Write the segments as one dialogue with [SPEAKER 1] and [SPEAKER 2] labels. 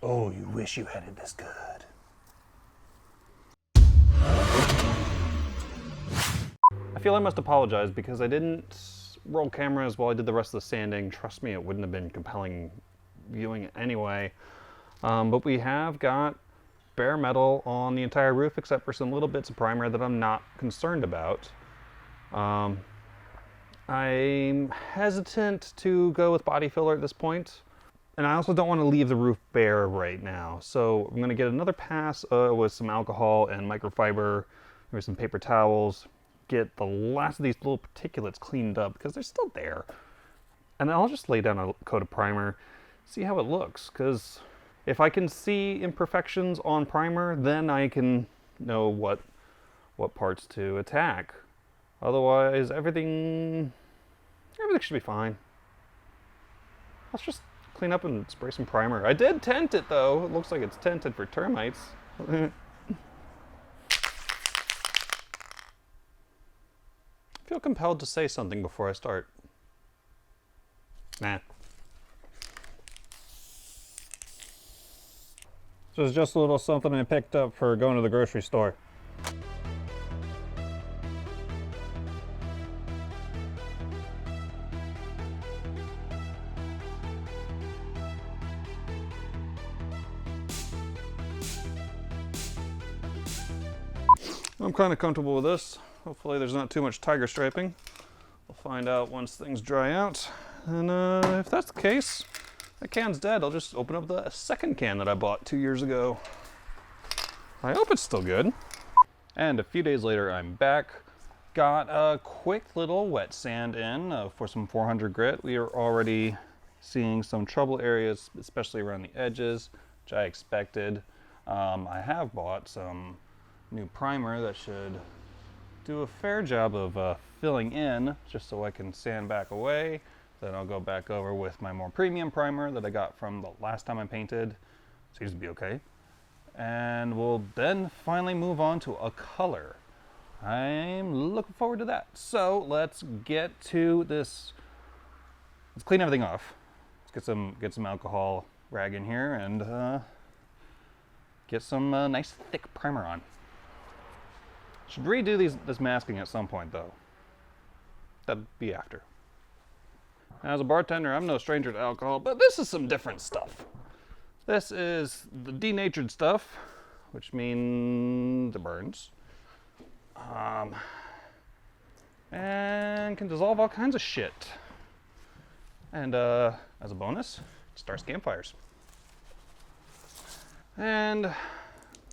[SPEAKER 1] Oh, you wish you had it this good. I feel I must apologize because I didn't roll cameras while I did the rest of the sanding. Trust me, it wouldn't have been compelling viewing anyway. But we have got bare metal on the entire roof except for some little bits of primer that I'm not concerned about. I'm hesitant to go with body filler at this point. And I also don't want to leave the roof bare right now. So I'm going to get another pass with some alcohol and microfiber, maybe some paper towels, get the last of these little particulates cleaned up because they're still there. And then I'll just lay down a coat of primer, see how it looks. Because if I can see imperfections on primer, then I can know what parts to attack. Otherwise, everything should be fine. Let's just clean up and spray some primer. I did tint it though. It looks like it's tinted for termites. I feel compelled to say something before I start. Nah. This is just a little something I picked up for going to the grocery store. I'm kind of comfortable with this. Hopefully there's not too much tiger striping. We'll find out once things dry out. And if that's the case, that can's dead. I'll just open up the second can that I bought 2 years ago. I hope it's still good. And a few days later, I'm back. Got a quick little wet sand in for some 400 grit. We are already seeing some trouble areas, especially around the edges, which I expected. I have bought some new primer that should do a fair job of filling in, just so I can sand back away. Then I'll go back over with my more premium primer that I got from the last time I painted. Seems to be okay. And we'll then finally move on to a color. I'm looking forward to that. So let's get to this. Let's clean everything off. Let's get some alcohol rag in here and get some nice thick primer on. Should redo this masking at some point though. That'd be after. As a bartender, I'm no stranger to alcohol, but this is some different stuff. This is the denatured stuff, which means it burns. And can dissolve all kinds of shit. And as a bonus, it starts campfires. And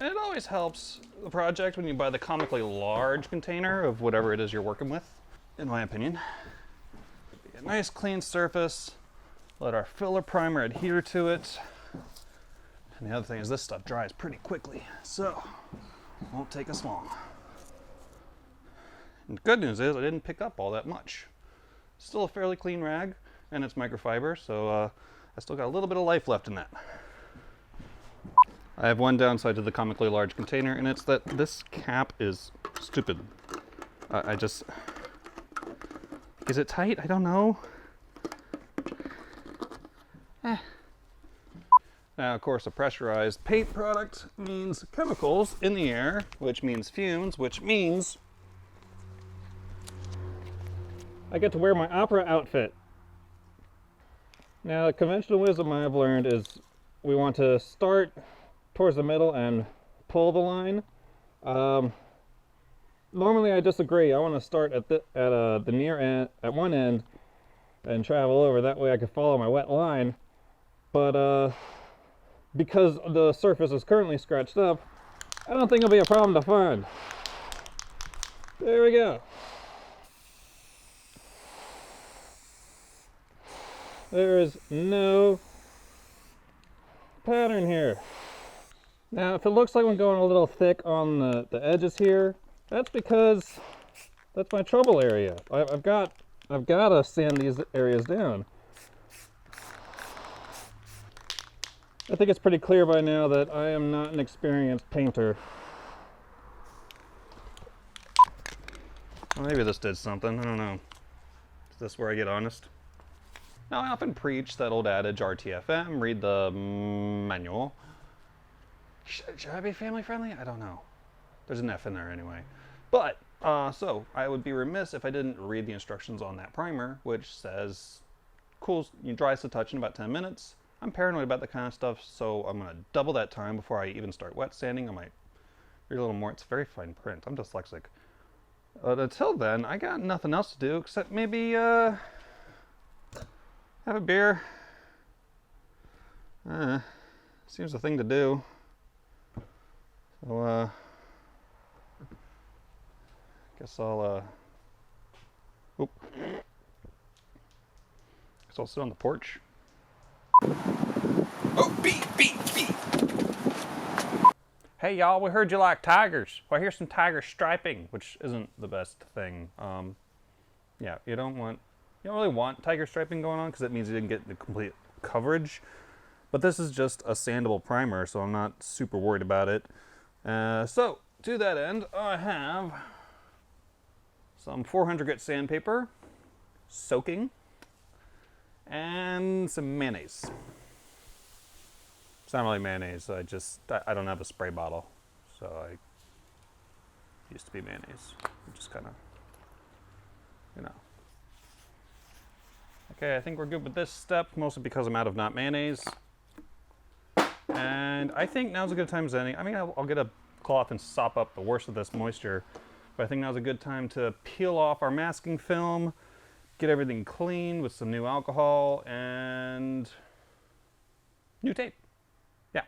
[SPEAKER 1] it always helps the project when you buy the comically large container of whatever it is you're working with, in my opinion. A nice clean surface, let our filler primer adhere to it. And the other thing is this stuff dries pretty quickly, so it won't take us long. And the good news is I didn't pick up all that much. Still a fairly clean rag, and it's microfiber, so I still got a little bit of life left in that. I have one downside to the comically large container, and it's that this cap is stupid. Is it tight? I don't know. Now, of course, a pressurized paint product means chemicals in the air, which means fumes, which means I get to wear my opera outfit. Now, the conventional wisdom I've learned is we want to start towards the middle and pull the line. Normally I disagree. I want to start at the near end, at one end, and travel over. That way I can follow my wet line. But because the surface is currently scratched up, I don't think it'll be a problem to find. There we go. There is no pattern here. Now, if it looks like I'm going a little thick on the edges here, that's because that's my trouble area. I've got to sand these areas down. I think it's pretty clear by now that I am not an experienced painter. Well, maybe this did something. I don't know. Is this where I get honest? Now, I often preach that old adage, RTFM, read the manual. Should I be family friendly? I don't know. There's an F in there anyway. But, so, I would be remiss if I didn't read the instructions on that primer, which says, cools, dries to touch in about 10 minutes. I'm paranoid about that kind of stuff, so I'm going to double that time before I even start wet sanding. I might read a little more. It's very fine print. I'm dyslexic. But until then, I got nothing else to do except maybe have a beer. Seems the thing to do. So, guess I'll, guess I'll sit on the porch. Oh, beep. Hey y'all, we heard you like tigers. Well, here's some tiger striping, which isn't the best thing. Yeah, you don't really want tiger striping going on because it means you didn't get the complete coverage. But this is just a sandable primer, so I'm not super worried about it. So, to that end, I have some 400 grit sandpaper, soaking, and some mayonnaise. It's not really mayonnaise, I don't have a spray bottle, so I used to be mayonnaise. Just kind of, Okay, I think we're good with this step, mostly because I'm out of not mayonnaise. And I think now's a good time as any. I mean, I'll get a cloth and sop up the worst of this moisture, but I think now's a good time to peel off our masking film, get everything clean with some new alcohol and new tape. Yeah.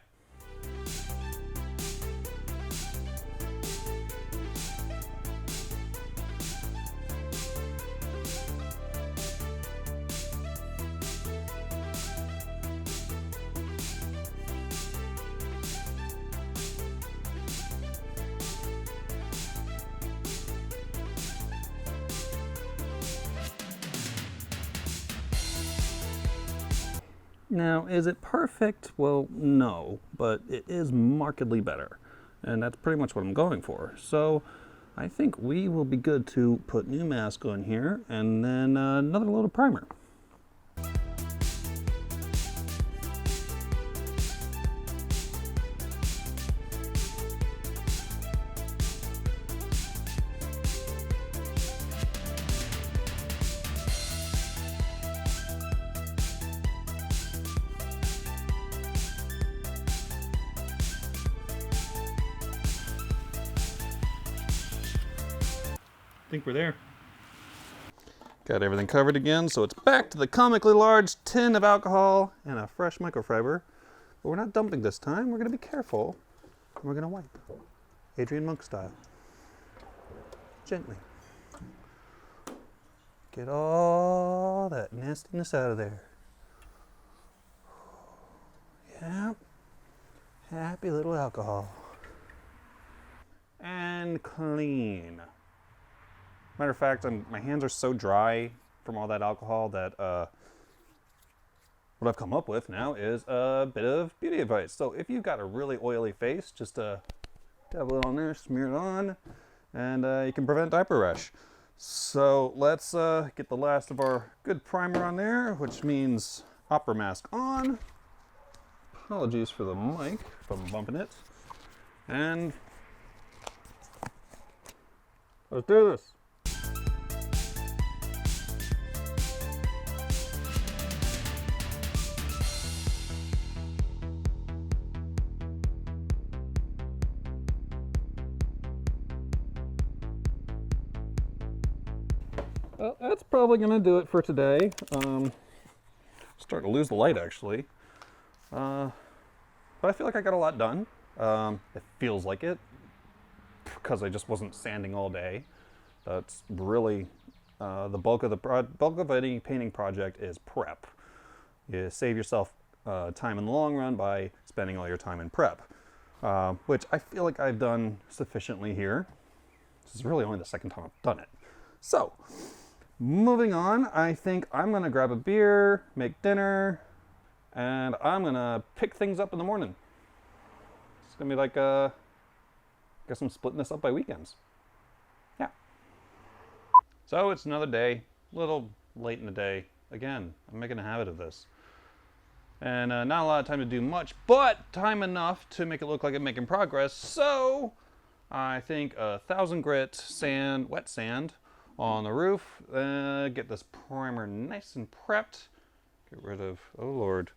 [SPEAKER 1] Now, is it perfect? Well, no, but it is markedly better. And that's pretty much what I'm going for. So I think we will be good to put new mask on here and then another load of primer. I think we're there. Got everything covered again, so it's back to the comically large tin of alcohol and a fresh microfiber. But we're not dumping this time. We're going to be careful. And we're going to wipe. Adrian Monk style. Gently. Get all that nastiness out of there. Yeah. Happy little alcohol. And clean. Matter of fact, my hands are so dry from all that alcohol that what I've come up with now is a bit of beauty advice. So if you've got a really oily face, just dab a little on there, smear it on, and you can prevent diaper rash. So let's get the last of our good primer on there, which means opera mask on. Apologies for the mic if I'm bumping it. And let's do this. Well, that's probably going to do it for today. Starting to lose the light, actually. But I feel like I got a lot done. It feels like it, because I just wasn't sanding all day. That's really the bulk of any painting project is prep. You save yourself time in the long run by spending all your time in prep, which I feel like I've done sufficiently here. This is really only the second time I've done it. So, moving on, I think I'm going to grab a beer, make dinner, and I'm going to pick things up in the morning. It's going to be like, I guess I'm splitting this up by weekends. Yeah. So it's another day, a little late in the day, Again, I'm making a habit of this. And not a lot of time to do much, but time enough to make it look like I'm making progress. So I think 1,000 grit sand, wet sand on the roof. Get this primer nice and prepped. Get rid of, oh Lord,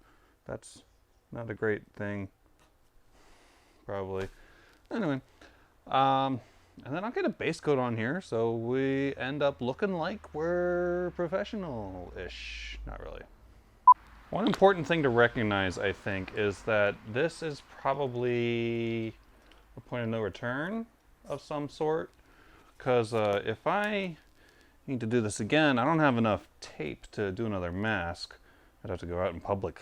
[SPEAKER 1] that's not a great thing, probably. Anyway, and then I'll get a base coat on here so we end up looking like we're professional-ish. Not really. One important thing to recognize, I think, is that this is probably a point of no return of some sort. Because if I need to do this again, I don't have enough tape to do another mask. I'd have to go out in public,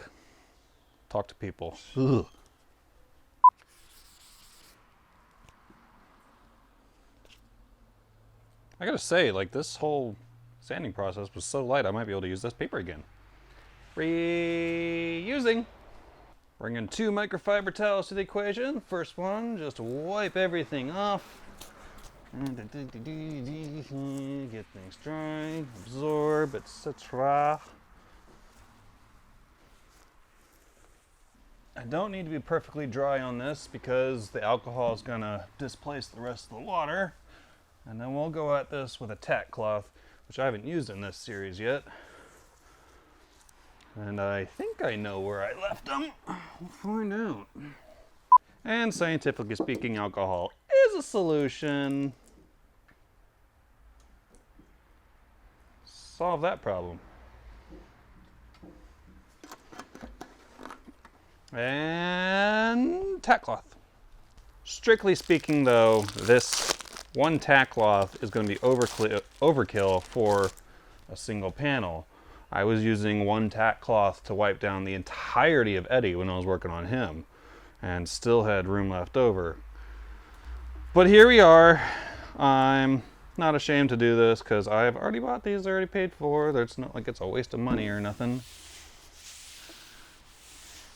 [SPEAKER 1] talk to people. Ugh. I gotta say, like, this whole sanding process was so light, I might be able to use this paper again. Reusing. Bringing 2 microfiber towels to the equation. First one, just wipe everything off. Get things dry, absorb, etc. I don't need to be perfectly dry on this because the alcohol is gonna displace the rest of the water. And then we'll go at this with a tack cloth, which I haven't used in this series yet. And I think I know where I left them. We'll find out. And scientifically speaking, alcohol is a solution. Solve that problem. And tack cloth. Strictly speaking though, this one tack cloth is going to be overkill for a single panel. I was using one tack cloth to wipe down the entirety of Eddie when I was working on him, and still had room left over. But here we are. I'm not ashamed to do this because I've already bought these, already paid for. It's not like it's a waste of money or nothing.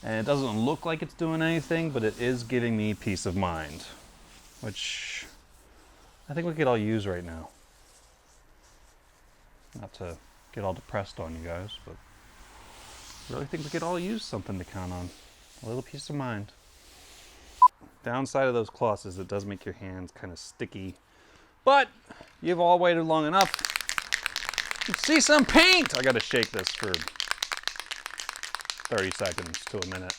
[SPEAKER 1] And it doesn't look like it's doing anything, but it is giving me peace of mind, which I think we could all use right now. Not to get all depressed on you guys, but I really think we could all use something to count on. A little peace of mind. Downside of those cloths is it does make your hands kind of sticky. But you've all waited long enough. Let's see some paint! I gotta shake this for 30 seconds to a minute.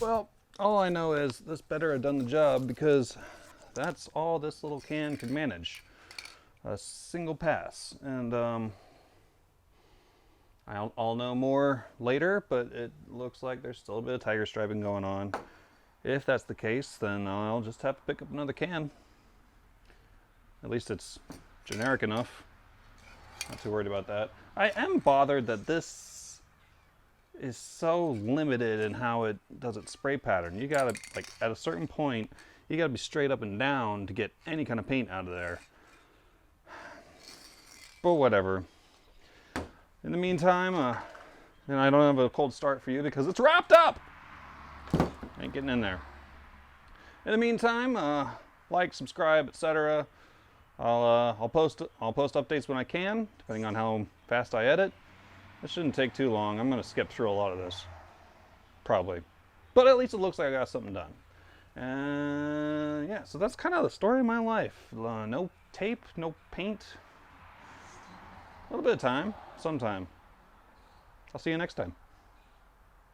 [SPEAKER 1] Well, all I know is this better have done the job because that's all this little can can manage. A single pass. And I'll know more later, but it looks like there's still a bit of tiger striping going on. If that's the case, then I'll just have to pick up another can. At least it's generic enough. Not too worried about that. I am bothered that this is so limited in how it does its spray pattern. You gotta, like, at a certain point, you gotta be straight up and down to get any kind of paint out of there. But whatever. In the meantime, and I don't have a cold start for you because it's wrapped up! Ain't getting in there. In the meantime, like, subscribe, etc. I'll post updates when I can, depending on how fast I edit. It shouldn't take too long. I'm going to skip through a lot of this. Probably. But at least it looks like I got something done. And yeah, so that's kind of the story of my life. No tape, no paint. A little bit of time, sometime. I'll see you next time.